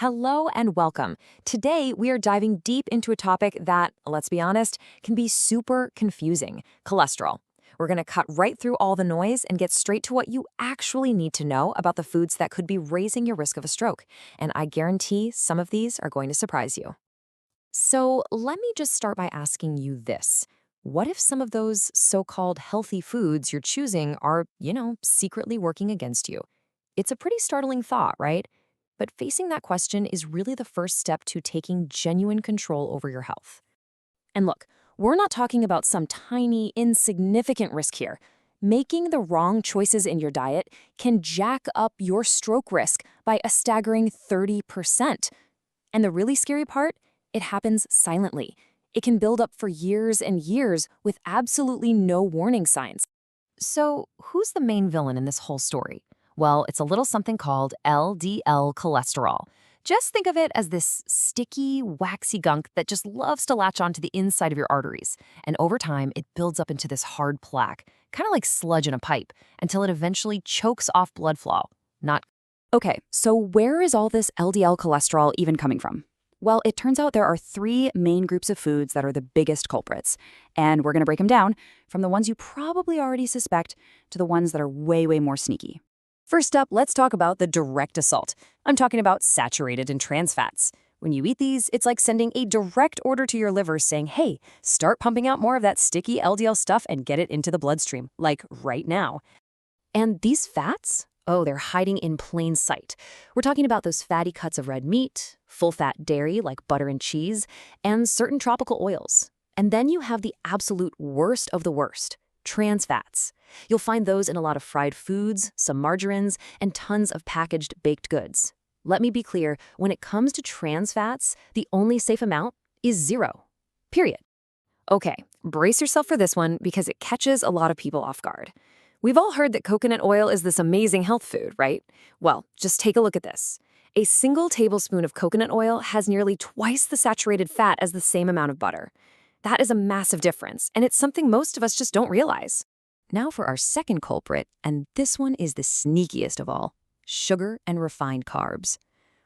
Hello and welcome. Today, we are diving deep into a topic that, let's be honest, can be super confusing: cholesterol. We're going to cut right through all the noise and get straight to what you actually need to know about the foods that could be raising your risk of a stroke. And I guarantee some of these are going to surprise you. So, let me just start by asking you this. What if some of those so-called healthy foods you're choosing are, secretly working against you? It's a pretty startling thought, right? But facing that question is really the first step to taking genuine control over your health. And look, we're not talking about some tiny, insignificant risk here. Making the wrong choices in your diet can jack up your stroke risk by a staggering 30%. And the really scary part? It happens silently. It can build up for years and years with absolutely no warning signs. So, who's the main villain in this whole story? Well, it's a little something called LDL cholesterol. Just think of it as this sticky, waxy gunk that just loves to latch onto the inside of your arteries. And over time, it builds up into this hard plaque, kind of like sludge in a pipe, until it eventually chokes off blood flow. Not. Okay, so where is all this LDL cholesterol even coming from? Well, it turns out there are three main groups of foods that are the biggest culprits. And we're going to break them down from the ones you probably already suspect to the ones that are way, way more sneaky. First up, let's talk about the direct assault. I'm talking about saturated and trans fats. When you eat these, it's like sending a direct order to your liver saying, hey, start pumping out more of that sticky LDL stuff and get it into the bloodstream, like right now. And these fats? Oh, they're hiding in plain sight. We're talking about those fatty cuts of red meat, full-fat dairy like butter and cheese, and certain tropical oils. And then you have the absolute worst of the worst: trans fats. You'll find those in a lot of fried foods, some margarines, and tons of packaged baked goods. Let me be clear, when it comes to trans fats, the only safe amount is 0. Period. Okay, brace yourself for this one because it catches a lot of people off guard. We've all heard that coconut oil is this amazing health food, right? Well, just take a look at this. A single tablespoon of coconut oil has nearly twice the saturated fat as the same amount of butter. That is a massive difference, and it's something most of us just don't realize. Now for our second culprit, and this one is the sneakiest of all: sugar and refined carbs.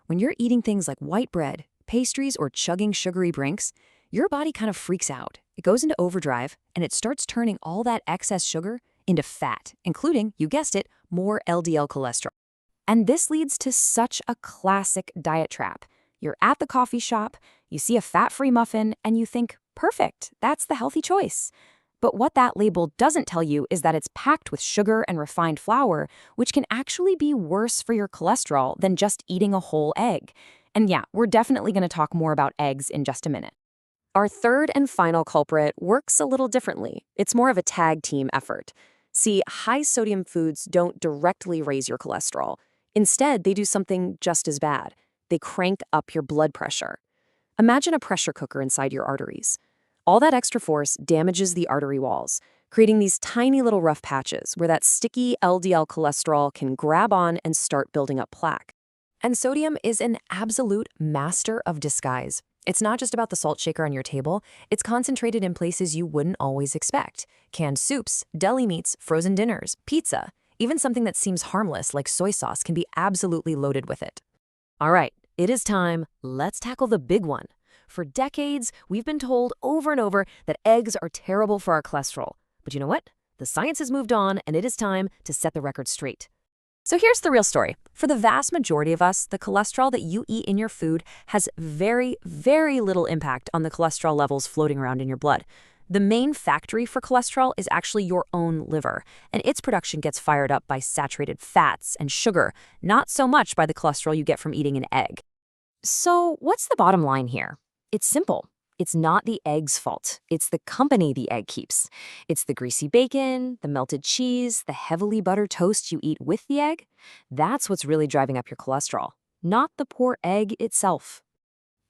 When you're eating things like white bread, pastries, or chugging sugary drinks, your body kind of freaks out. It goes into overdrive, and it starts turning all that excess sugar into fat, including, you guessed it, more LDL cholesterol. And this leads to such a classic diet trap. You're at the coffee shop, you see a fat-free muffin, and you think, perfect, that's the healthy choice. But what that label doesn't tell you is that it's packed with sugar and refined flour, which can actually be worse for your cholesterol than just eating a whole egg. And yeah, we're definitely going to talk more about eggs in just a minute. Our third and final culprit works a little differently. It's more of a tag team effort. See, high-sodium foods don't directly raise your cholesterol. Instead, they do something just as bad. They crank up your blood pressure. Imagine a pressure cooker inside your arteries. All that extra force damages the artery walls, creating these tiny little rough patches where that sticky LDL cholesterol can grab on and start building up plaque. And sodium is an absolute master of disguise. It's not just about the salt shaker on your table, it's concentrated in places you wouldn't always expect: canned soups, deli meats, frozen dinners, pizza. Even something that seems harmless like soy sauce can be absolutely loaded with it. All right, it is time. Let's tackle the big one. For decades, we've been told over and over that eggs are terrible for our cholesterol. But you know what? The science has moved on, and it is time to set the record straight. So here's the real story. For the vast majority of us, the cholesterol that you eat in your food has very, very little impact on the cholesterol levels floating around in your blood. The main factory for cholesterol is actually your own liver, and its production gets fired up by saturated fats and sugar, not so much by the cholesterol you get from eating an egg. So what's the bottom line here? It's simple. It's not the egg's fault. It's the company the egg keeps. It's the greasy bacon, the melted cheese, the heavily buttered toast you eat with the egg. That's what's really driving up your cholesterol, not the poor egg itself.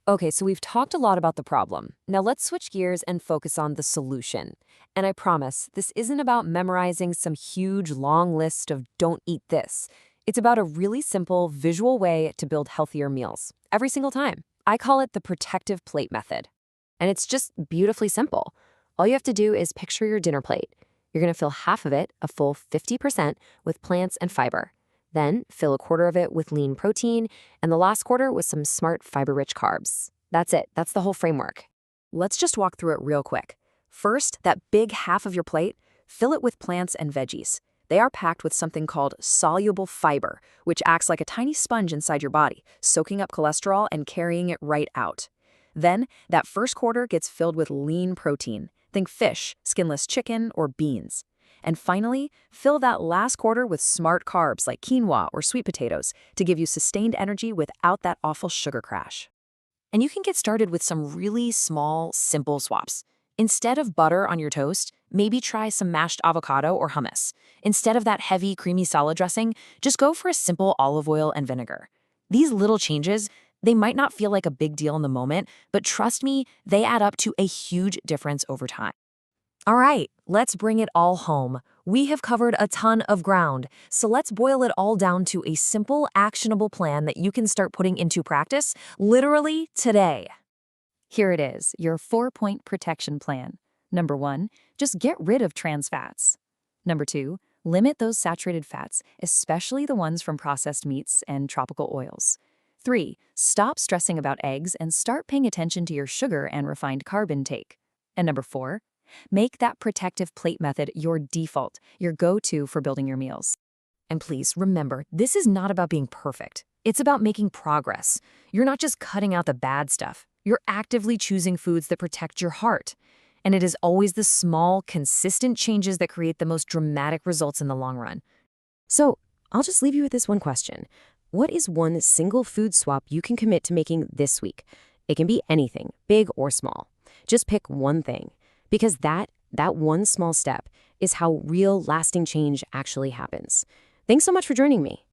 Okay, so we've talked a lot about the problem. Now let's switch gears and focus on the solution. And I promise, this isn't about memorizing some huge long list of don't eat this. It's about a really simple visual way to build healthier meals every single time. I call it the protective plate method. And it's just beautifully simple. All you have to do is picture your dinner plate. You're going to fill half of it, a full 50%, with plants and fiber. Then fill a quarter of it with lean protein, and the last quarter with some smart fiber-rich carbs. That's it. That's the whole framework. Let's just walk through it real quick. First, that big half of your plate, fill it with plants and veggies. They are packed with something called soluble fiber, which acts like a tiny sponge inside your body, soaking up cholesterol and carrying it right out. Then, that first quarter gets filled with lean protein. Think fish, skinless chicken, or beans. And finally, fill that last quarter with smart carbs like quinoa or sweet potatoes to give you sustained energy without that awful sugar crash. And you can get started with some really small, simple swaps. Instead of butter on your toast, maybe try some mashed avocado or hummus. Instead of that heavy, creamy salad dressing, just go for a simple olive oil and vinegar. These little changes, they might not feel like a big deal in the moment, but trust me, they add up to a huge difference over time. All right, let's bring it all home. We have covered a ton of ground, so let's boil it all down to a simple, actionable plan that you can start putting into practice literally today. Here it is, your 4-point protection plan. Number 1, just get rid of trans fats. Number 2, limit those saturated fats, especially the ones from processed meats and tropical oils. 3, stop stressing about eggs and start paying attention to your sugar and refined carb intake. And number 4, make that protective plate method your default, your go-to for building your meals. And please remember, this is not about being perfect. It's about making progress. You're not just cutting out the bad stuff. You're actively choosing foods that protect your heart. And it is always the small, consistent changes that create the most dramatic results in the long run. So, I'll just leave you with this one question. What is one single food swap you can commit to making this week? It can be anything, big or small. Just pick one thing. Because that one small step is how real, lasting change actually happens. Thanks so much for joining me.